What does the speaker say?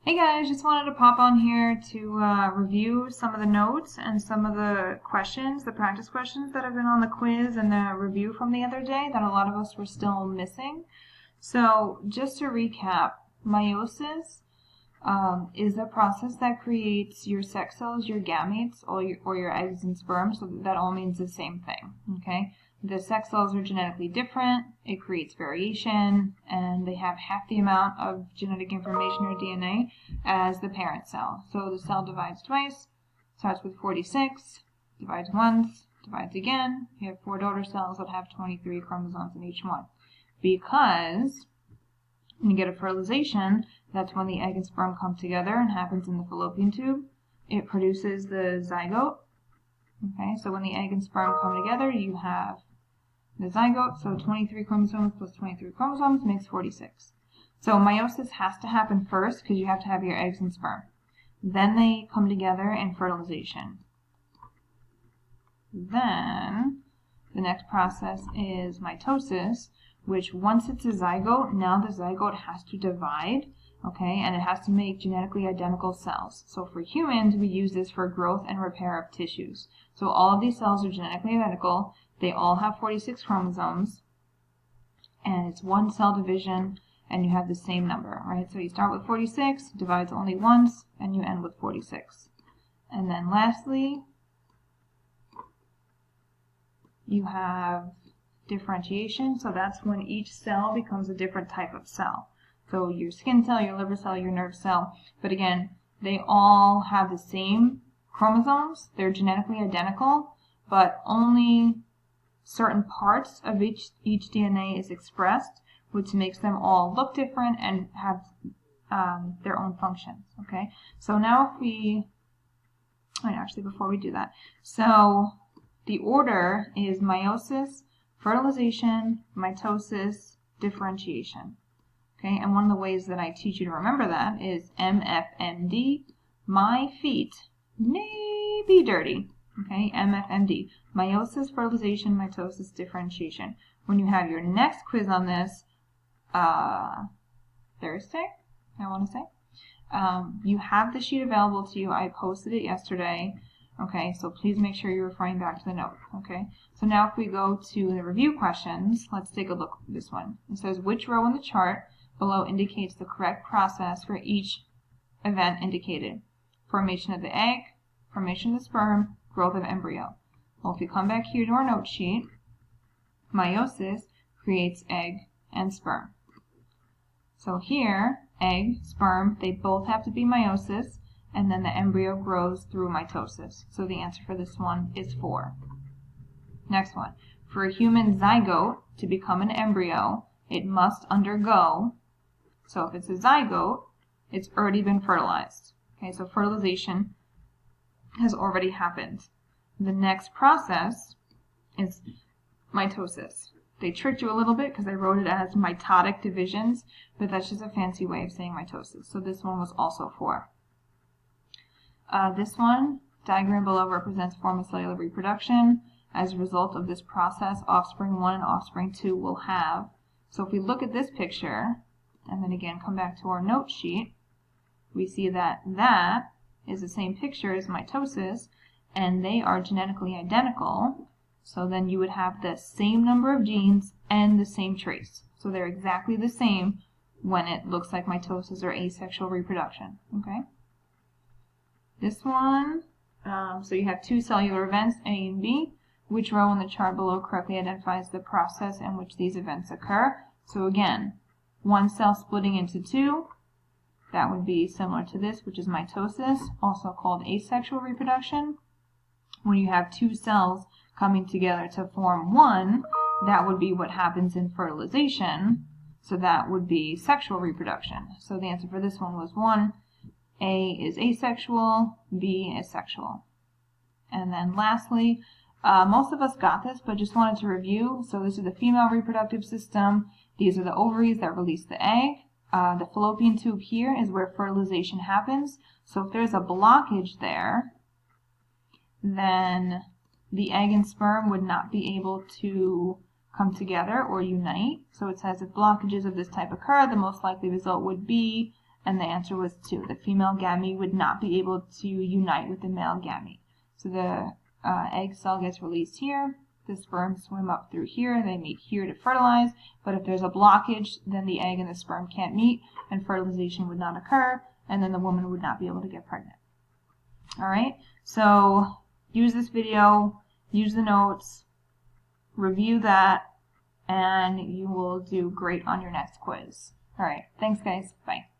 Hey guys, just wanted to pop on here to review some of the notes and some of the questions, the practice questions that have been on the quiz and the review from the other day that a lot of us were still missing. So just to recap, meiosis is a process that creates your sex cells, your gametes, or your eggs and sperm, so that all means the same thing, okay? The sex cells are genetically different, it creates variation, and they have half the amount of genetic information or DNA as the parent cell. So the cell divides twice, starts with 46, divides once, divides again. You have 4 daughter cells that have 23 chromosomes in each one. Because when you get a fertilization, that's when the egg and sperm come together and happens in the fallopian tube. It produces the zygote. Okay, so when the egg and sperm come together, you have the zygote, so 23 chromosomes plus 23 chromosomes makes 46. So meiosis has to happen first because you have to have your eggs and sperm. Then they come together in fertilization. Then the next process is mitosis, which once it's a zygote, now the zygote has to divide, okay, and it has to make genetically identical cells. So for humans, we use this for growth and repair of tissues. So all of these cells are genetically identical. They all have 46 chromosomes, and it's one cell division, and you have the same number, right? So you start with 46, divides only once, and you end with 46. And then lastly, you have differentiation, so that's when each cell becomes a different type of cell. So your skin cell, your liver cell, your nerve cell, but again, they all have the same chromosomes. They're genetically identical, but only certain parts of each DNA is expressed, which makes them all look different and have their own functions, okay? So now if we, actually before we do that, so the order is meiosis, fertilization, mitosis, differentiation, okay? And one of the ways that I teach you to remember that is MFMD, my feet may be dirty. Okay, MFMD, meiosis, fertilization, mitosis, differentiation. When you have your next quiz on this, Thursday, I want to say, you have the sheet available to you. I posted it yesterday. Okay, so please make sure you're referring back to the note. Okay, so now if we go to the review questions, let's take a look at this one. It says, which row in the chart below indicates the correct process for each event indicated? Formation of the egg, formation of the sperm, growth of embryo. Well, if you come back here to our note sheet, meiosis creates egg and sperm. So here, egg, sperm, they both have to be meiosis, and then the embryo grows through mitosis. So the answer for this one is 4. Next one. For a human zygote to become an embryo, it must undergo, so if it's a zygote, it's already been fertilized. Okay, so fertilization has already happened. The next process is mitosis. They tricked you a little bit because I wrote it as mitotic divisions, but that's just a fancy way of saying mitosis. So this one was also 4. This one, diagram below, represents form of cellular reproduction. As a result of this process, offspring 1 and offspring 2 will have. So if we look at this picture, and then again come back to our note sheet, we see that that is the same picture as mitosis, and they are genetically identical. So then you would have the same number of genes and the same trace. So they're exactly the same when it looks like mitosis or asexual reproduction. Okay. This one, so you have 2 cellular events, A and B. Which row in the chart below correctly identifies the process in which these events occur? So again, one cell splitting into 2. That would be similar to this, which is mitosis, also called asexual reproduction. When you have 2 cells coming together to form one, that would be what happens in fertilization. So that would be sexual reproduction. So the answer for this one was 1. A is asexual, B is sexual. And then lastly, most of us got this, but just wanted to review. So this is the female reproductive system. These are the ovaries that release the egg. The fallopian tube here is where fertilization happens. So if there's a blockage there, then the egg and sperm would not be able to come together or unite. So it says if blockages of this type occur, the most likely result would be And the answer was 2. The female gamete would not be able to unite with the male gamete. So the egg cell gets released here. The sperm swim up through here. They meet here to fertilize. But if there's a blockage, then the egg and the sperm can't meet, and fertilization would not occur, and then the woman would not be able to get pregnant. All right, so use this video, use the notes, review that, and you will do great on your next quiz. All right, thanks guys. Bye.